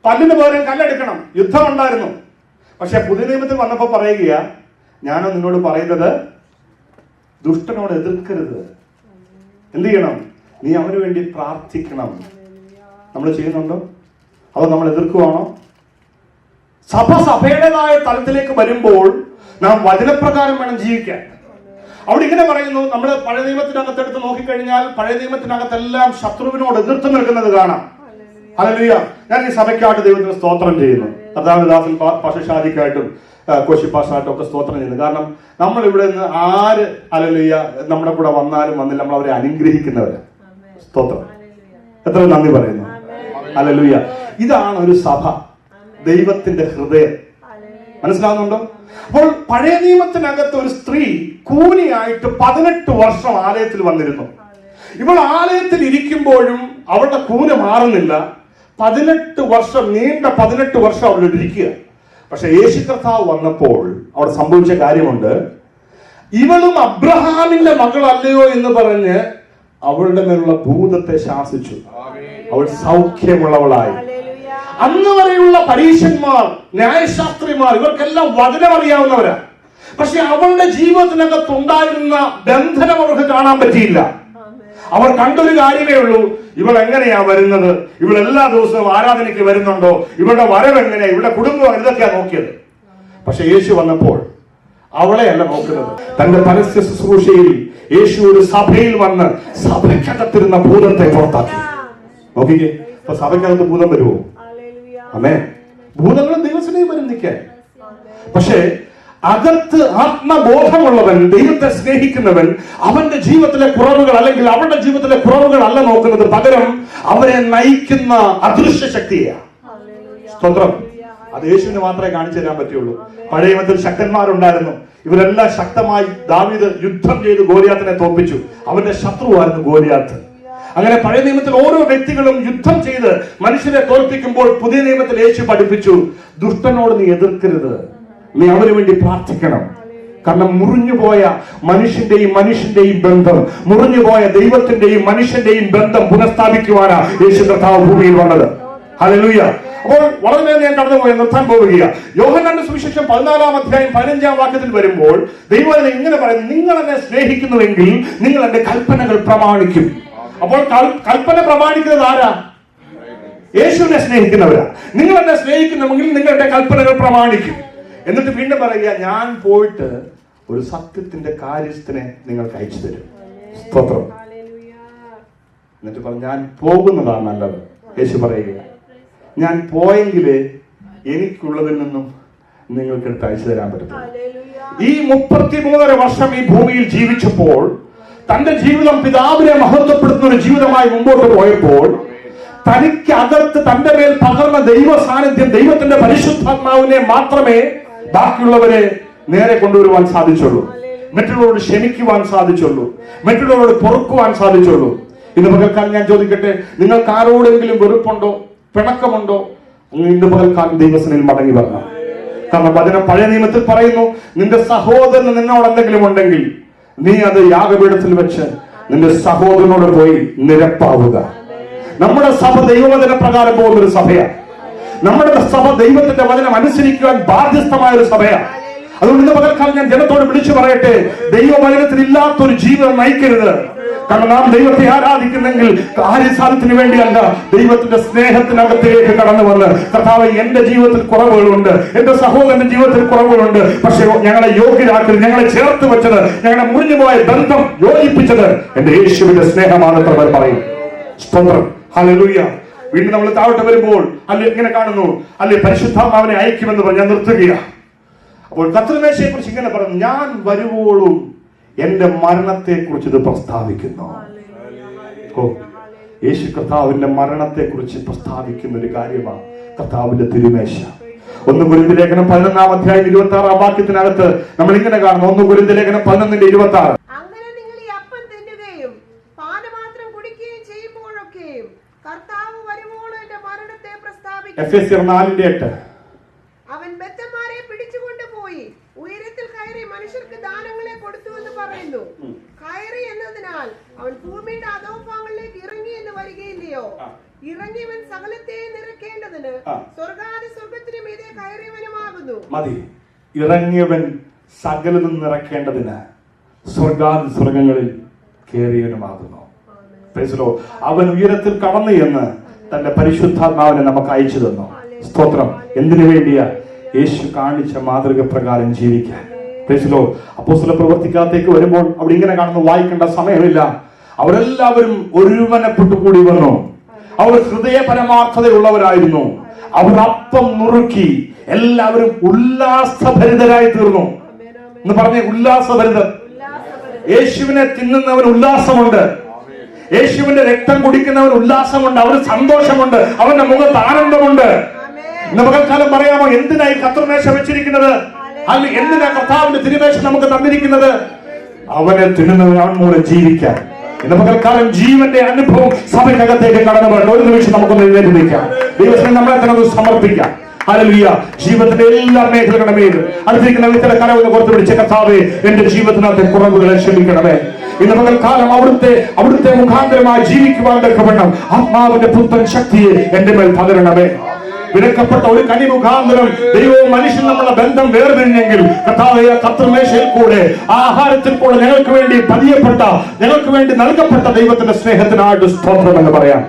പല്ലിന് പകരം കല്ലെടുക്കണം. യുദ്ധം ഉണ്ടായിരുന്നു. പക്ഷെ പുതിയ നിയമത്തിൽ വന്നപ്പോ പറയുക, ഞാനോ നിന്നോട് പറയുന്നത് ദുഷ്ടനോട് എതിർക്കരുത്. എന്ത് ചെയ്യണം? നീ അവന് വേണ്ടി പ്രാർത്ഥിക്കണം. നമ്മൾ ചെയ്യുന്നുണ്ടോ? അതോ നമ്മൾ എതിർക്കുവാണോ? സഭയുടേതായ തലത്തിലേക്ക് വരുമ്പോൾ നാം വചനപ്രകാരം വേണം ജീവിക്കാൻ. അവിടെ ഇങ്ങനെ പറയുന്നു, നമ്മൾ പഴയ നിയമത്തിനകത്തെടുത്ത് നോക്കിക്കഴിഞ്ഞാൽ പഴയ നിയമത്തിനകത്തെല്ലാം ശത്രുവിനോട് എതിർത്ത് നിൽക്കുന്നത് കാണാം. ഹല്ലേലൂയ. ഞാൻ ഈ സഭയ്ക്കായിട്ട് ദൈവത്തിന് സ്തോത്രം ചെയ്യുന്നു. കർത്താവിദാസൻ പാഷശാലിക്കായിട്ടും കോശിപ്പാഷായിട്ടും ഒക്കെ സ്തോത്രം ചെയ്യുന്നു. കാരണം നമ്മൾ ഇവിടെ നിന്ന് ആര് ഹല്ലേലൂയ നമ്മുടെ കൂടെ വന്നാലും വന്നില്ല, നമ്മൾ അവരെ അനുഗ്രഹിക്കുന്നവരാ. സ്തോത്രം. എത്ര നന്ദി പറയുന്നു. ഹല്ലേലൂയ. ഇതാണ് ഒരു സഭ, ദൈവത്തിന്റെ ഹൃദയം. മനസ്സിലാവുന്നുണ്ടോ? അപ്പോൾ പഴയ നിയമത്തിനകത്ത് ഒരു സ്ത്രീ കൂനിയായിട്ട് 18 വർഷം ആലയത്തിൽ വന്നിരുന്നു. ഇവൾ ആലയത്തിൽ ഇരിക്കുമ്പോഴും അവളുടെ കൂന് മാറുന്നില്ല. 18 വർഷം, നീണ്ട 18 വർഷം അവൾ ഇരിക്കുക. പക്ഷെ യേശു കർത്താവ് വന്നപ്പോൾ അവിടെ സംഭവിച്ച കാര്യമുണ്ട്. ഇവളും അബ്രഹാമിന്റെ മകളല്ലയോ എന്ന് പറഞ്ഞ് അവളുടെ മേലുള്ള ഭൂതത്തെ ശാസിച്ചു. അവൾ സൗഖ്യമുള്ളവളായി. അന്ന് വരെയുള്ള പരീശന്മാർ, ന്യായശാസ്ത്രിമാർ, ഇവർക്കെല്ലാം വചനം അറിയാവുന്നവരാ. പക്ഷെ അവളുടെ ജീവിതത്തിനകത്ത് ഉണ്ടായിരുന്ന ബന്ധനം അവർക്ക് കാണാൻ പറ്റിയില്ല. അവർ കണ്ടൊരു കാര്യമേ ഉള്ളൂ, ഇവൾ എങ്ങനെയാ വരുന്നത്, ഇവൾ എല്ലാ ദിവസവും ആരാധനയ്ക്ക് വരുന്നുണ്ടോ, ഇവളുടെ വരവ് എങ്ങനെയാ, ഇവളുടെ കുടുംബം, ഇതൊക്കെയാ നോക്കിയത്. പക്ഷെ യേശു വന്നപ്പോൾ അവളെ അല്ല നോക്കുന്നത്. തന്റെ പരസ്യ ശുശ്രൂഷയിൽ യേശു ഒരു സഭയിൽ വന്ന് സഭയ്ക്കകത്തിരുന്ന ഭൂതത്തെ പുറത്താക്കി. നോക്കിക്കേ, അപ്പൊ സഭയ്ക്കകത്ത് ഭൂതം വരുമോ? അമേ. ഭൂതങ്ങൾ ദൈവം മനസ്സിലേക്ക് വരും നിൽക്കാൻ. പക്ഷേ അകത്ത് ആത്മബോധമുള്ളവൻ, ദൈവത്തെ സ്നേഹിക്കുന്നവൻ, അവന്റെ ജീവിതത്തിലെ കുറവുകൾ അല്ലെങ്കിൽ അവന്റെ ജീവിതത്തിലെ കുറവുകൾ അല്ല നോക്കുന്നത്, പകരം അവരെ നയിക്കുന്ന അദൃശ്യ ശക്തിയാണ്. സ്തോത്രം. അത് യേശുവിന് മാത്രമേ കാണിച്ചു തരാൻ പറ്റുള്ളൂ. പഴയ നിയമത്തിൽ ശക്തന്മാരുണ്ടായിരുന്നു. ഇവരെല്ലാം ശക്തമായി ദാവീദ് യുദ്ധം ചെയ്ത് ഗോലിയാത്തിനെ തോൽപ്പിച്ചു. അവന്റെ ശത്രുവായിരുന്നു ഗോലിയാത്ത്. അങ്ങനെ പഴയ നിയമത്തിൽ ഓരോ വ്യക്തികളും യുദ്ധം ചെയ്ത് മനുഷ്യരെ തോൽപ്പിക്കുമ്പോൾ പുതിയ നിയമത്തിൽ യേശു പഠിപ്പിച്ചു, ദുഷ്ടനോട് നീ എതിർക്കരുത്, നീ അവന് വേണ്ടി പ്രാർത്ഥിക്കണം. കാരണം മുറിഞ്ഞുപോയ മനുഷ്യന്റെയും ബന്ധം, മുറിഞ്ഞുപോയ ദൈവത്തിന്റെയും മനുഷ്യന്റെയും ബന്ധം പുനഃസ്ഥാപിക്കുവാനാണ് യേശു കർത്താവ് ഭൂമിയിൽ വന്നത്. ഹല്ലേലൂയ. അപ്പോൾ വളരെ ഞാൻ കടന്നുപോയി നിർത്താൻ പോവുകയാണ്. യോഹന്നാന്റെ സുവിശേഷം 14-ാം അധ്യായം 15-ാം വാക്യത്തിൽ വരുമ്പോൾ ദൈവം ഇങ്ങനെ പറയുന്നു, നിങ്ങൾ എന്നെ സ്നേഹിക്കുന്നുവെങ്കിൽ നിങ്ങൾ എന്റെ കൽപ്പനകൾ പ്രമാണിക്കും. അപ്പോൾ കൽപ്പന പ്രമാണിക്കുന്നത് ആരാ? യേശുവിനെ സ്നേഹിക്കുന്നവരാ. നിങ്ങൾ എന്നെ സ്നേഹിക്കുന്നുവെങ്കിൽ നിങ്ങളുടെ കൽപ്പനകൾ പ്രമാണിക്കും. എന്നിട്ട് വീണ്ടും പറയുക, ഞാൻ പോയിട്ട് ഒരു സത്യത്തിന്റെ കാര്യസ്ഥനെ നിങ്ങൾക്ക് അയച്ചു തരും. സ്തോത്രം. എന്നിട്ട് പറഞ്ഞു, ഞാൻ പോകുന്നതാണ് നല്ലത്. യേശു പറയുക, ഞാൻ പോയെങ്കിലേ എനിക്കുള്ളതിൽ നിന്നും നിങ്ങൾക്ക് എടുത്ത് അയച്ചു തരാൻ പറ്റും. ഈ 33 വർഷം ഈ ഭൂമിയിൽ ജീവിച്ചപ്പോൾ തന്റെ ജീവിതം പിതാവിനെ മഹത്വപ്പെടുത്തുന്ന ഒരു ജീവിതമായി മുമ്പോട്ട് പോയപ്പോൾ തനിക്ക് അകത്ത് തന്റെ മേൽ പകർന്ന ദൈവ സാന്നിധ്യം, ദൈവത്തിന്റെ പരിശുദ്ധാത്മാവിനെ മാത്രമേ ബാക്കിയുള്ളവരെ നേരെ കൊണ്ടുവരുവാൻ സാധിച്ചുള്ളൂ, മറ്റുള്ളവരോട് ക്ഷമിക്കുവാൻ സാധിച്ചുള്ളൂ, മറ്റുള്ളവരോട് പൊറുക്കുവാൻ സാധിച്ചുള്ളൂ. ഇന്ന് പകൽക്കാലം ഞാൻ ചോദിക്കട്ടെ, നിങ്ങൾക്ക് ആരോടെങ്കിലും വെറുപ്പുണ്ടോ, പിണക്കമുണ്ടോ? ഇന്ന് പകൽക്കാലം ദൈവസന്നിധിയിൽ മടങ്ങി വരണം. കാരണം വചനം പഴയ നിയമത്തിൽ പറയുന്നു, നിന്റെ സഹോദരന് നിന്നോട് എന്തെങ്കിലും ഉണ്ടെങ്കിൽ നീ അത് യാഗപീഠത്തിൽ വെച്ച് നിന്റെ സഹോദരനോട് പോയി നിരപ്പാവുക. നമ്മുടെ സഭ ദൈവവചന പ്രകാരം പോകുന്ന ഒരു സഭയാണ്. നമ്മുടെ സഭ ദൈവത്തിന്റെ വചനം അനുസരിക്കുവാൻ ബാധ്യസ്ഥമായ ഒരു സഭയാണ്. അതുകൊണ്ട് ഇന്ന് പകൽക്കാലം ഞാൻ ജനത്തോട് വിളിച്ചു പറയട്ടെ, ദൈവവചനത്തിൽ ഇല്ലാത്തൊരു ജീവിതം നയിക്കരുത്. കാരണം നാം ദൈവത്തെ ആരാധിക്കുന്നെങ്കിൽ കാര്യസാധ്യത്തിന് വേണ്ടിയല്ല, ദൈവത്തിന്റെ സ്നേഹത്തിനകത്തേക്ക് കടന്നു വന്ന് കർത്താവേ, എന്റെ ജീവിതത്തിൽ കുറവുകളുണ്ട്, എന്റെ സഹോദരന്റെ ജീവിതത്തിൽ കുറവുകളുണ്ട്, പക്ഷേ ഞങ്ങളെ യോഗ്യരാക്കരുത്, ഞങ്ങളെ ചേർത്ത് വെച്ചത്, ഞങ്ങളുടെ മുറിഞ്ഞുപോയ ബന്ധം യോജിപ്പിച്ചത് എന്റെ യേശുവിന്റെ സ്നേഹമാണെന്ന് പറയും. സ്തോത്രം. ഹല്ലേലൂയ. വീണ്ടും നമ്മൾ താഴോട്ട് വരുമ്പോൾ അല്ലെ ഇങ്ങനെ കാണുന്നു, അല്ലെ പരിശുദ്ധാത്മാവിനെ അയക്കുമെന്ന് പറഞ്ഞ് ഞാൻ നിർത്തുകയാണ്. അപ്പോൾ കർത്തൃമേശയെ കുറിച്ച് ഇങ്ങനെ പറഞ്ഞു, ഞാൻ വരുവോളും എന്റെ മരണത്തെ കുറിച്ച് ഇത് പ്രസ്താവിക്കുന്നു. യേശു കർത്താവിന്റെ മരണത്തെ കുറിച്ച് പ്രസ്താവിക്കുന്ന ഒരു കാര്യമാണ് കർത്താവിന്റെ തിരുമേശ. 1 കൊരിന്ത്യർ ലേഖനം 11-ാം അധ്യായം 26-ാം വാക്യത്തിനകത്ത് നമ്മൾ ഇങ്ങനെ കാണുന്നു. 1 കൊരിന്ത്യർ ലേഖനം 11:26. അങ്ങനെ നിങ്ങൾ ഈ അപ്പം തിന്നുകയും പാനപാത്രം കുടിക്കുകയും ചെയ്യുമ്പോഴൊക്കെയും കർത്താവ് വരുവോളം എന്റെ മരണത്തെ പ്രസ്താവിക്കും. എഫെസ്യർ 4:8. അവൻ ബദ്ധന്മാരെ പിടിച്ചുകൊണ്ടുപോയി ഉയരത്തിൽ കയറി മനുഷ്യർക്ക് ദാനങ്ങളെ കൊടുത്തു എന്ന് പറയുന്നു. കയറി എന്നതിനാൽ അവൻ ഭൂമിയുടെ അധോഭാഗങ്ങളിലേക്ക് ഇറങ്ങി എന്ന് വരികയില്ലയോ? ഇറങ്ങിയവൻ സകലത്തെയും നിറയ്ക്കേണ്ടതിന് സ്വർഗാദി സ്വർഗത്തിന് മീതെ കയറിയവനുമാകുന്നു. മതി. ഇറങ്ങിയവൻ സകലതും നിറയ്ക്കേണ്ടതിന് സ്വർഗാദി സ്വർഗങ്ങളിൽ കയറിയവനുമാകുന്നു. അവൻ ഉയരത്തിൽ കടന്നു എന്ന് തന്റെ പരിശുദ്ധാത്മാവിനെ നമുക്ക് അയച്ചു തന്നു. സ്തോത്രം. എന്തിനു വേണ്ടിയാ? യേശു കാണിച്ച മാതൃക പ്രകാരം ജീവിക്കാൻ. അപ്പോസ്തല പ്രവർത്തിക്കകത്തേക്ക് വരുമ്പോൾ അവിടെ ഇങ്ങനെ കാണുന്നു, വായിക്കേണ്ട സമയമില്ല. അവരെല്ലാവരും ഒരുവനെപ്പെട്ടു കൂടി വന്നു. അവർ ഹൃദയ പരമാർത്ഥതയുള്ളവരായിരുന്നു. അവർ അപ്പം നുറുക്കി എല്ലാവരും ഉല്ലാസഭരിതരായി തീർന്നു. എന്ന് പറഞ്ഞേ, ഉല്ലാസഭരിതർ. യേശുവിനെ തിന്നുന്നവൻ ഉല്ലാസമുണ്ട്, യേശുവിന്റെ രക്തം കുടിക്കുന്നവൻ ഉല്ലാസമുണ്ട്, അവന് സന്തോഷമുണ്ട്, അവന്റെ മുഖത്ത് ആനന്ദമുണ്ട്. ഇന്ന് പകൽക്കാലം പറയാമോ, എന്തിനായി കർത്തൃമേശ വെച്ചിരിക്കുന്നത്? അല്ല, എന്തിനാ കർത്താവിന്റെ തിരുമേശ നമുക്ക് തന്നിരിക്കുന്നത്? അവനെ തിന്നുന്നവൻ മൂലം ജീവിക്കാൻ. ഇന്ന് പകൽക്കാലം ജീവന്റെ അനുഭവം സഭയ്ക്കകത്തേക്ക് കടന്നു പോകണം. ഒരു നിമിഷം നമുക്കൊന്ന് എഴുന്നേറ്റ് നിൽക്കാം, ദൈവത്തിന് നമ്മളെ തന്നെ ഒന്ന് സമർപ്പിക്കാം. ഹല്ലേലൂയ. ജീവിതത്തിന്റെ എല്ലാ മേഖലകളുടെ മേലും അടുത്തിരിക്കുന്ന വ്യക്തിയുടെ കരവൊന്ന് പുറത്തു പിടിച്ച കർത്താവേ, എന്റെ ജീവിതത്തിനകത്തെ കുറവുകളെ ക്ഷമിക്കണമേ. ഇന്ന് പകൽക്കാലം അവിടുത്തെ മുഖാന്തരമായി ജീവിക്കുവാൻ തക്കവണ്ണം ആത്മാവിന്റെ പുത്തൻ ശക്തിയെ എന്റെ മേൽ പകരണമേ. വിലക്കപ്പെട്ട ഒരു കനി മുഖാന്തരം ദൈവവും മനുഷ്യൻ നമ്മളെ ബന്ധം വേർതിരിഞ്ഞെങ്കിൽ കർത്താവേ, കർത്തൃമേശയിൽ കൂടെ ആഹാരത്തിൽ കൂടെ ഞങ്ങൾക്ക് വേണ്ടി പതിയപ്പെട്ട, ഞങ്ങൾക്ക് വേണ്ടി നൽകപ്പെട്ട ദൈവത്തിന്റെ സ്നേഹത്തിനായിട്ട് സ്തോത്രം എന്ന് പറയാം.